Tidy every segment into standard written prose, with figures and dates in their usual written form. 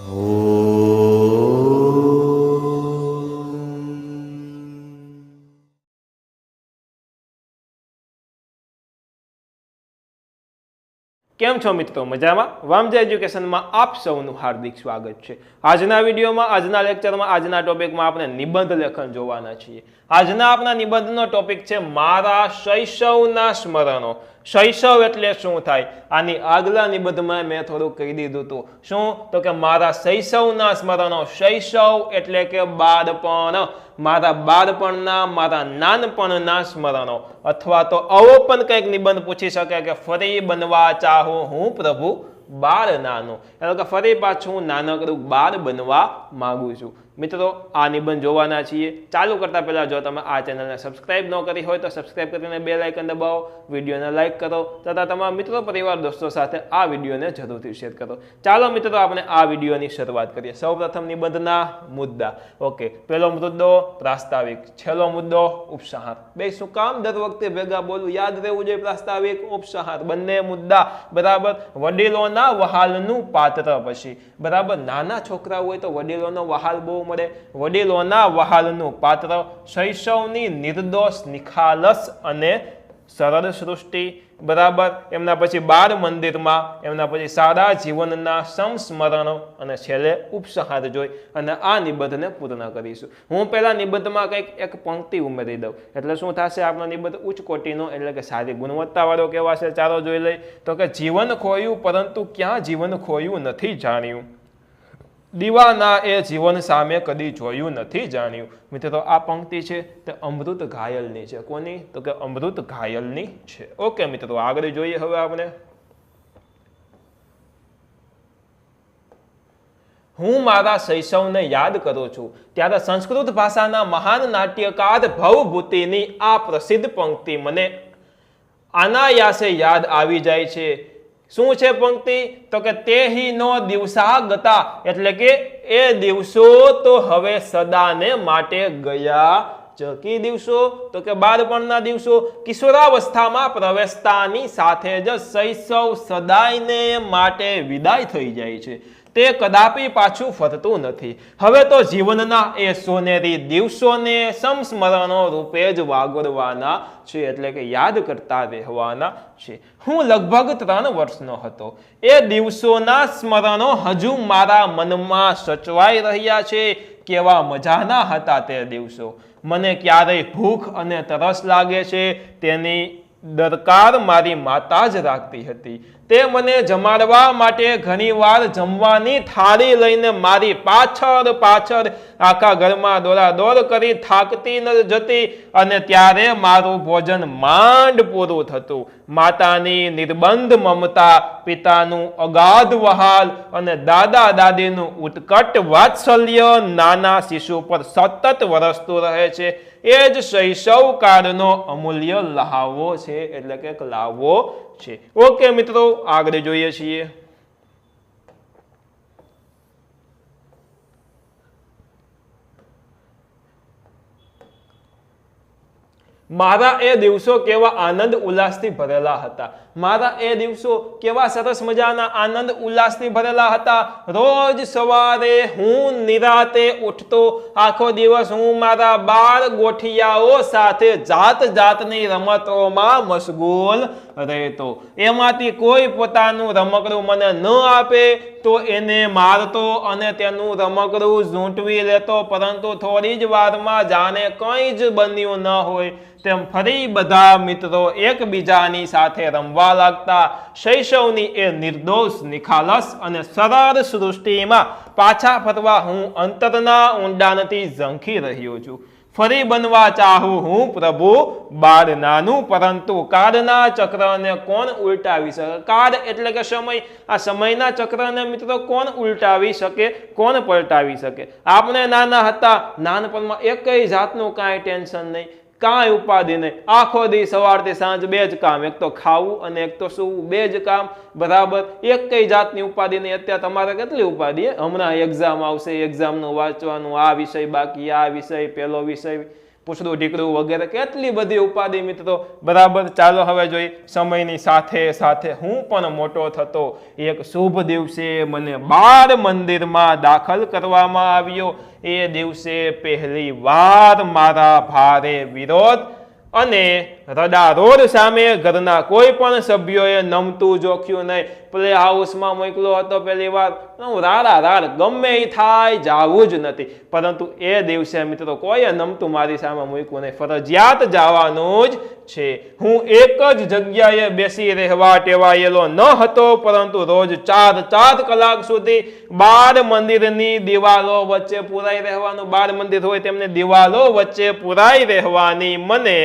કેમ છો મિત્રો? મજામાં? વામજા એજ્યુકેશનમાં આપ સૌનું હાર્દિક સ્વાગત છે. આજના વિડીયોમાં, આજના લેક્ચરમાં, આજના ટોપિકમાં આપણે નિબંધ લેખન જોવાના છીએ. આજના આપણા નિબંધનો ટોપિક છે મારા શૈશવના સ્મરણો. શૈશવ એટલે શું થાય? આની આગલા નિબંધમાં મેં થોડું કહી દીધું હતું. શું? તો કે મારા શૈશવના સ્મરણો. શૈશવ એટલે કે બાળપણ. મારા બાળપણના, મારા નાનપણના સ્મરણો. અથવા તો આવો પણ કંઈક નિબંધ પૂછી શકે કે ફરી બનવા ચાહું હું પ્રભુ બાળ નાનો, એટલે કે ફરી પાછું નાનકડું બાળ બનવા માંગુ છું. મિત્રો, આ નિબંધ જોવાના છીએ. ચાલુ કરતા પહેલા જો તમે આ ચેનલને સબસ્ક્રાઇબ ન કરી હોય તો સબસ્ક્રાઇબ કરીને બેલ આઇકન દબાવો, વિડીયોને લાઇક કરો તથા તમારા મિત્રો, પરિવાર, દોસ્તો સાથે આ વિડીયોને જરૂરથી શેર કરો. ચાલો મિત્રો, આપણે આ વિડીયોની શરૂઆત કરીએ. સૌપ્રથમ નિબંધના મુદ્દા. ઓકે, પહેલો મુદ્દો પ્રાસ્તાવિક, છેલ્લો મુદ્દો ઉપસંહાર. બે શું કામ દર વખતે ભેગા બોલું? યાદ રહેવું જોઈએ પ્રાસ્તાવિક, ઉપસંહાર બંને મુદ્દા. બરાબર. વડીલોના વહાલનું પાત્ર પછી. બરાબર. નાના છોકરા હોય તો વડીલોનો વહાલ બહુ મળે. વડીલોના વહાલનું પાત્ર, શૈશવની નિર્દોષ, નિખાલસ અને સરળ સૃષ્ટિ. બરાબર. એમના પછી બાળ મંદિરમાં, એમના પછી સારા જીવનના સંસ્મરણો અને છેલ્લે ઉપસંહાર જોઈ અને આ નિબંધને પૂર્ણ કરીશું. હું પહેલા નિબંધમાં કંઈક એક પંક્તિ ઉમેરી દઉં એટલે શું થશે? આપણો નિબંધ ઉચ્ચ કોટીનો એટલે કે સારી ગુણવત્તાવાળો કેવા છે ચાલો જોઈ લઈ. તો કે જીવન ખોયું પરંતુ ક્યાં જીવન ખોયું નથી જાણ્યું. દીવાના એ જીવન સામે કદી જોયું નથી જાણ્યું. મિત્રો, આ પંક્તિ છે તે અમૃત ઘાયલની છે. કોની? તો કે અમૃત ઘાયલની છે. ઓકે મિત્રો, આગળ જોઈએ હવે આપણે. હું મારા શૈશવને યાદ કરું છું ત્યારે સંસ્કૃત ભાષાના મહાન નાટ્યકાર ભવભૂતિની આ પ્રસિદ્ધ પંક્તિ મને અનાયાસે યાદ આવી જાય છે. શું છે પંક્તિ? તો કે તેહીનો દિવસા ગતા, એટલે કે એ દિવસો તો હવે સદાને માટે ગયા. કી દિવસો? તો કે બાળપણના દિવસો. કિશોરાવસ્થામાં પ્રવેશતાની સાથે જ શૈશવ સદાયને માટે વિદાય થઈ જાય છે. તે કદાપી પાછું ફરતું નથી. હવે તો જીવનના એ સોનેરી દિવસોને સંસ્મરણો રૂપે જ વાગોળવાના છે, એટલે કે યાદ કરતા રહેવાના છે. હું લગભગ 3 વર્ષનો હતો. એ દિવસોના સ્મરણો હજુ મારા મનમાં સચવાઈ રહ્યા છે. કેવા મજાના હતા તે દિવસો. મને ક્યારેય ભૂખ અને તરસ લાગે છે તેની દરકાર મારી માતા જ રાખતી હતી. તે મને જમાડવા માટે ઘણીવાર જમવાની થાળી લઈને મારી પાછળ પાછળ આખા ઘરમાં દોડાદોડ કરી થાકતી ન જતી અને ત્યારે મારું ભોજન માંડ પૂરું થતું. માતાની નિર્બંધ મમતા, પિતાનું અગાધ વહાલ અને દાદા દાદીનું ઉત્કટ વાત્સલ્ય નાના શિશુ પર સતત વરસતું રહે છે. એ જ શૈશવ કાળનો અમૂલ્ય લહાવો છે, એટલે કે લાવો છે. ઓકે મિત્રો, આગળ જોઈએ છીએ. મારા એ દિવસો કેવા આનંદ ઉલ્લાસથી ભરેલા હતા. મારા એ દિવસો કેવા સરસ મજાના આનંદ ઉલ્લાસથી ભરેલા હતા. રોજ સવારે હું નિરાતે ઉઠતો. આખો દિવસ હું મારા બાળ ગોઠિયાઓ સાથે જાત જાતની રમતોમાં મશગુલ રહેતો. એમાંથી કોઈ પોતાનું રમકડું મને ન આપે તો એને મારતો અને તેનું રમકડું ઝૂંટવી લેતો. પરંતુ થોડી જ વારમાં જાણે કંઈ જ બન્યું ન હોય તેમ ફરી બધા મિત્રો એકબીજાની સાથે રમવા લાગતા. શૈશવની એ નિર્દોષ, નિખાલસ અને સરળ સૃષ્ટિમાં પાછા ફરવા હું અંતરના ઊંડાણથી ઝંખી રહ્યો છું. ફરી બનવા ચાહું હું પ્રભુ બાળ નાનું, પરંતુ કાળના ચક્રને કોણ ઉલટાવી શકે? કાળ એટલે કે સમય. આ સમયના ચક્રને મિત્રો કોણ ઉલટાવી શકે, કોણ પલટાવી શકે? આપણે નાના હતા, નાનપણમાં એકય જાતનું કાંઈ ટેન્શન નહીં, કાંઈ ઉપાધિ નહીં. આખો દી સવારથી સાંજ 2 જ કામ, એક તો ખાવું અને એક તો સૂવું, 2 જ કામ. બરાબર. એક કઈ જાતની ઉપાધિ નહીં. અત્યારે તમારે કેટલી ઉપાધિ? હમણાં એક્ઝામ આવશે, એક્ઝામનું વાંચવાનું, આ વિષય બાકી, આ વિષય, પેલો વિષય. પૂછડું ઢીકડું વગેરે કેટલી બધી ઉપાધિ મિત્રો, બરાબર. ચાલો હવે જોઈએ. સમયની સાથે સાથે હું પણ મોટો થતો. એક શુભ દિવસે મને બાળ મંદિરમાં દાખલ કરવામાં આવ્યો. એ દિવસે પહેલી વાર મારા ભારે વિરોધ અને રડારોડ સામે ઘરના કોઈ પણ સભ્યોએ નમતું જોખ્યું નહીં. પ્લે હાઉસમાં મોકલો હતો પહેલી વાર, હું રાડ ગમે એ થાય જાવું જ નથી. પરંતુ એ દિવસે મિત્રો કોઈ નમતું મારી સામે મૂક્યું નહીં, ફરજિયાત જવાનું જ છે. હું એક જ જગ્યાએ બેસી રહેવા ટેવાયેલો ન હતો, પરંતુ રોજ 4 કલાક સુધી બાળ મંદિરની દિવાલો વચ્ચે પુરાઈ રહેવાનું, બાળ મંદિર હોય તેમને દિવાલો વચ્ચે પુરાઈ રહેવાની મને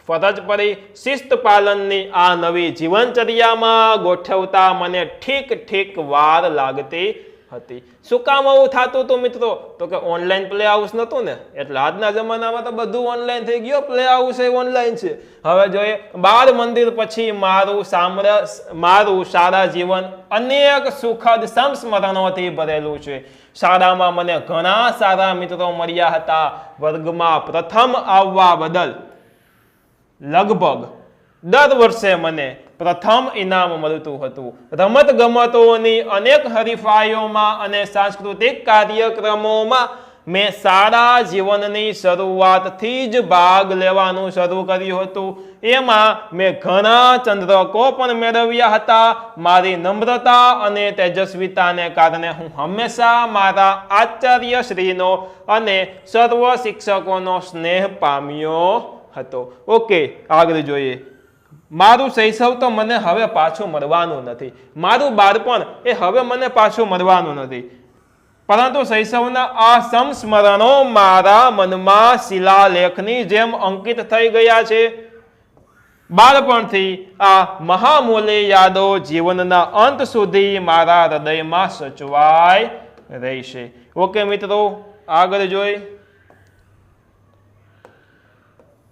ફરજ પડી. શિસ્ત પાલનની આ નવી જીવનચર્યામાં ગોઠવતા મને ઠીક વાર લાગતી હતી. શું કામ આવું થતું હતું મિત્રો? તો કે ઓનલાઈન પ્લે હાઉસ નતું ને, એટલે આજના જમાનામાં તો બધું ઓનલાઈન થઈ ગયું. પ્લે હાઉસ એ ઓનલાઈન છે. હવે જોઈએ, બાળ મંદિર પછી મારું શાળા જીવન અનેક સુખદ સંસ્મરણોથી ભરેલું છે. શાળામાં મને ઘણા સારા મિત્રો મળ્યા હતા. વર્ગમાં પ્રથમ આવવા બદલ લગભગ દર વર્ષે મને પ્રથમ ઇનામ મળતું હતું. રમત ગમતોની અનેક હરીફાઈઓમાં અને સાંસ્કૃતિક કાર્યક્રમોમાં મેં શાળા જીવનની શરૂઆતથી જ ભાગ લેવાનું શરૂ કર્યું હતું. એમાં મેં ઘણા ચંદ્રકો પણ મેળવ્યા હતા. મારી નમ્રતા અને તેજસ્વીતાને કારણે હું હંમેશા મારા આચાર્યશ્રીનો અને સર્વ શિક્ષકોનો સ્નેહ પામ્યો હતો. ઓકે, આગળ જોઈએ. મારું શૈશવ તો મને હવે પાછું મળવાનું નથી. મારું બાળપણ એ હવે મને પાછું મળવાનું નથી, પરંતુ શૈશવના આ સંસ્મરણો મારા મનમાં શિલાલેખની જેમ અંકિત થઈ ગયા છે. બાળપણથી આ મહામૂલ્ય યાદો જીવનના અંત સુધી મારા હૃદયમાં સચવાઈ રહેશે. ઓકે મિત્રો, આગળ જોઈ.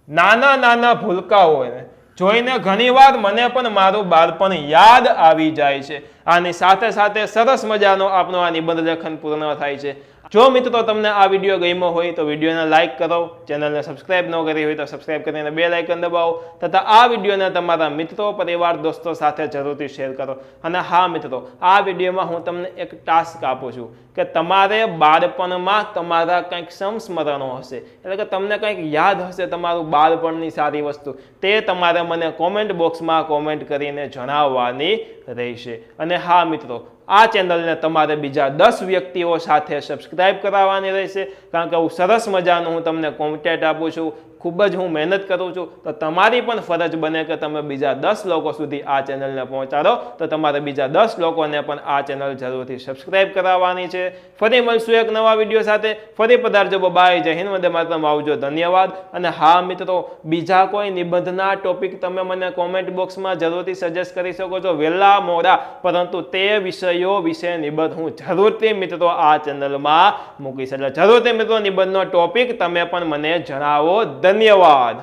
નાના ભૂલકાઓને જોઈને ઘણીવાર મને પણ મારું બાળપણ યાદ આવી જાય છે. આની સાથે સાથે સરસ મજાનો આપણો આ નિબંધ લેખન પૂર્ણ થાય છે. જો મિત્રો તમને આ વિડીયો ગમ્યો હોય તો વિડીયોને લાઇક કરો, ચેનલને સબસ્ક્રાઇબ ન કરી હોય તો સબસ્ક્રાઇબ કરીને બેલ આઇકન દબાવો, તથા આ વિડીયોને તમારા મિત્રો, પરિવાર, દોસ્તો સાથે જરૂરથી શેર કરો. અને હા મિત્રો, આ વિડીયોમાં હું તમને એક ટાસ્ક આપું છું કે તમારે બાળપણમાં તમારા કંઈક સંસ્મરણો હશે, એટલે કે તમને કંઈક યાદ હશે તમારું બાળપણની સારી વસ્તુ, તે તમારે મને કોમેન્ટ બોક્સમાં કોમેન્ટ કરીને જણાવવાની રહેશે. અને હા મિત્રો, આ ચેનલને તમારે બીજા 10 વ્યક્તિઓ સાથે સબસ્ક્રાઇબ કરાવવાની રહેશે, કારણ કે હું સરસ મજાનું હું તમને કોન્ટેન્ટ આપું છું, ખૂબ જ હું મહેનત કરું છું. તો તમારી પણ ફરજ બને કે તમે બીજા 10 લોકો સુધી આ ચેનલને પહોંચાડો. તો તમારે બીજા 10 લોકોને પણ આ ચેનલ જરૂરથી સબસ્ક્રાઇબ કરાવવાની છે. ફરી મળશું એક નવા વિડીયો સાથે. ફરી પધારજો. બાય, જય હિન્દ, વંદે માતરમ. આવજો, ધન્યવાદ. અને હા મિત્રો, બીજા કોઈ નિબંધના ટોપિક તમે મને કોમેન્ટ બોક્સમાં જરૂરથી સજેસ્ટ કરી શકો છો, વહેલા મોડા, પરંતુ તે વિષયો વિશે નિબંધ હું જરૂરથી મિત્રો આ ચેનલમાં મૂકીશ. એટલે જરૂરથી મિત્રો નિબંધનો ટોપિક તમે પણ મને જણાવો. ધન્યવાદ.